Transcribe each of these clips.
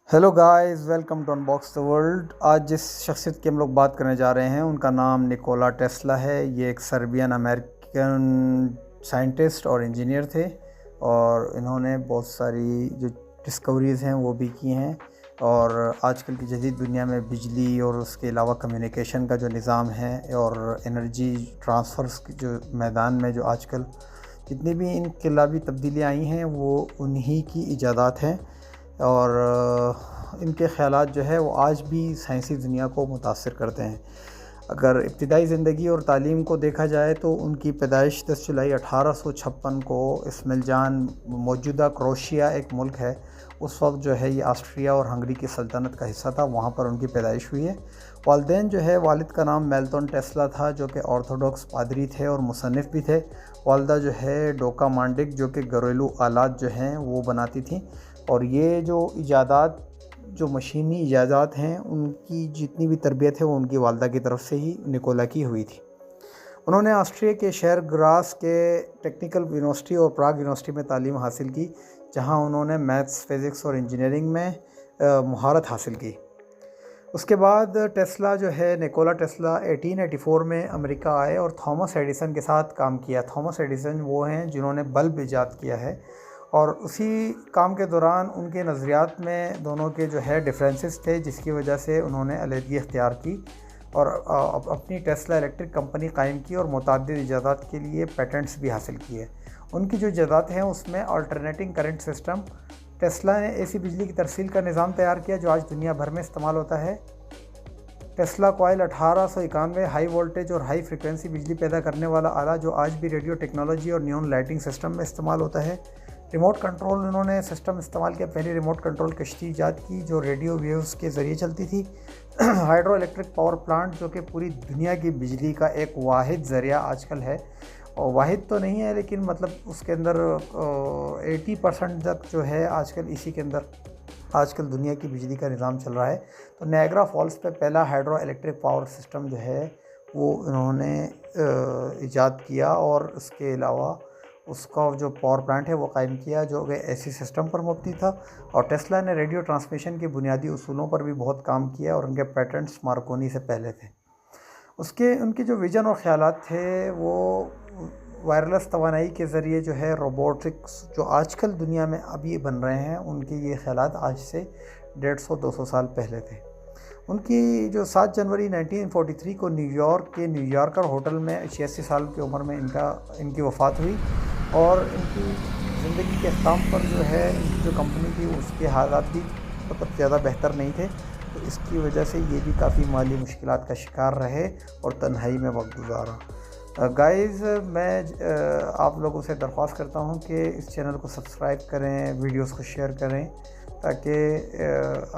Hello guys, welcome to unbox the world. आज जिस शख्सियत की हम लोग बात करने जा रहे हैं उनका नाम निकोला टेस्ला है। ये एक सर्बियन अमेरिकन साइंटिस्ट और इंजीनियर थे और इन्होंने बहुत सारी जो डिस्कवरीज़ हैं वो भी की हैं। और आजकल की जदीद दुनिया में बिजली और उसके अलावा कम्युनिकेशन का जो निज़ाम है और एनर्जी ट्रांसफ़र्स के जो मैदान में जो आजकल जितनी भी इनकलाबी तब्दीलियाँ आई हैं वो उन्हीं की इजादात हैं। और इनके ख़यालात जो है वो आज भी साइंसी दुनिया को मुतासिर करते हैं। अगर इब्तिदाई ज़िंदगी और तालीम को देखा जाए तो उनकी पैदाइश 10 जुलाई 1856 को इस्माइलजान, मौजूदा क्रोशिया एक मुल्क है, उस वक्त जो है ये ऑस्ट्रिया और हंगरी की सल्तनत का हिस्सा था, वहाँ पर उनकी पैदाइश हुई है। वालिदैन जो है, वालिद का नाम मेल्टन टेस्ला था जो कि ऑर्थोडॉक्स पादरी थे और मुसन्निफ़ भी थे। वालदा जो है डोका मांडिक जो कि घरेलू आलात जो हैं वो बनाती थी। और ये जो इजादात, जो मशीनी इजादात हैं, उनकी जितनी भी तरबियत है वो उनकी वालदा की तरफ से ही निकोला की हुई थी। उन्होंने ऑस्ट्रिया के शहर ग्रास के टेक्निकल यूनिवर्सिटी और प्राग यूनिवर्सिटी में तालीम हासिल की, जहां उन्होंने मैथ्स, फिज़िक्स और इंजीनियरिंग में महारत हासिल की। उसके बाद टेस्ला जो है, निकोला टेस्ला 1884 में अमेरिका आए और थॉमस एडिसन के साथ काम किया। थॉमस एडिसन वो हैं जिन्होंने बल्ब ईजाद किया है और उसी काम के दौरान उनके नज़रियात में दोनों के जो है डिफरेंसेस थे, जिसकी वजह से उन्होंने अलहदगी इख्तियार की और अपनी टेस्ला इलेक्ट्रिक कंपनी कायम की और मुतअद्दिद इजादात के लिए पेटेंट्स भी हासिल किए। उनकी जो इजादात हैं उसमें अल्टरनेटिंग करंट सिस्टम, टेस्ला ने ऐसी बिजली की तरसील का निज़ाम तैयार किया जो आज दुनिया भर में इस्तेमाल होता है। टेस्ला कॉइल 1891 हाई वोल्टेज और हाई फ्रिक्वेंसी बिजली पैदा करने वाला आला जो आज भी रेडियो टेक्नोलॉजी और नियॉन लाइटिंग सिस्टम में इस्तेमाल होता है। रिमोट कंट्रोल उन्होंने सिस्टम इस्तेमाल किया। पहली रिमोट कंट्रोल कश्ती ईजाद की जो रेडियो वेव्स के ज़रिए चलती थी। हाइड्रो इलेक्ट्रिक पावर प्लांट जो कि पूरी दुनिया की बिजली का एक वाहिद ज़रिया आजकल है, और वाहिद तो नहीं है लेकिन मतलब उसके अंदर 80% तक जो है आजकल इसी के अंदर आजकल दुनिया की बिजली का निज़ाम चल रहा है। तो नायग्रा फॉल्स पे पहला हाइड्रो इलेक्ट्रिक पावर सिस्टम जो है वो इन्होंने ईजाद किया और उसके अलावा उसका जो पावर प्लांट है वो कायम किया जो कि ऐसी सिस्टम पर मुबनी था। और टेस्ला ने रेडियो ट्रांसमिशन के बुनियादी उसूलों पर भी बहुत काम किया और उनके पेटेंट्स मार्कोनी से पहले थे। उनके जो विज़न और ख़यालात थे वो वायरलेस तवानाई के ज़रिए जो है रोबोटिक्स जो आजकल दुनिया में अभी बन रहे हैं, उनके ये ख़यालात आज से 150-200 साल पहले थे। उनकी जो 7 जनवरी 1943 को न्यूयॉर्क के न्यूयॉर्कर होटल में 86 साल की उम्र में इनकी वफ़ात हुई। और इनकी ज़िंदगी के अख्ताम पर जो है इनकी जो कंपनी थी उसके हालात भी मतलब ज़्यादा बेहतर नहीं थे, तो इसकी वजह से ये भी काफ़ी माली मुश्किलात का शिकार रहे और तन्हाई में वक्त गुजारा। गाइज़, मैं आप लोगों से दरख्वास्त करता हूँ कि इस चैनल को सब्सक्राइब करें, वीडियोस को शेयर करें, ताकि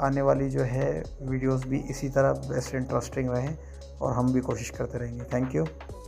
आने वाली जो है वीडियोस भी इसी तरह बेस्ट इंटरेस्टिंग रहें और हम भी कोशिश करते रहेंगे। Thank you.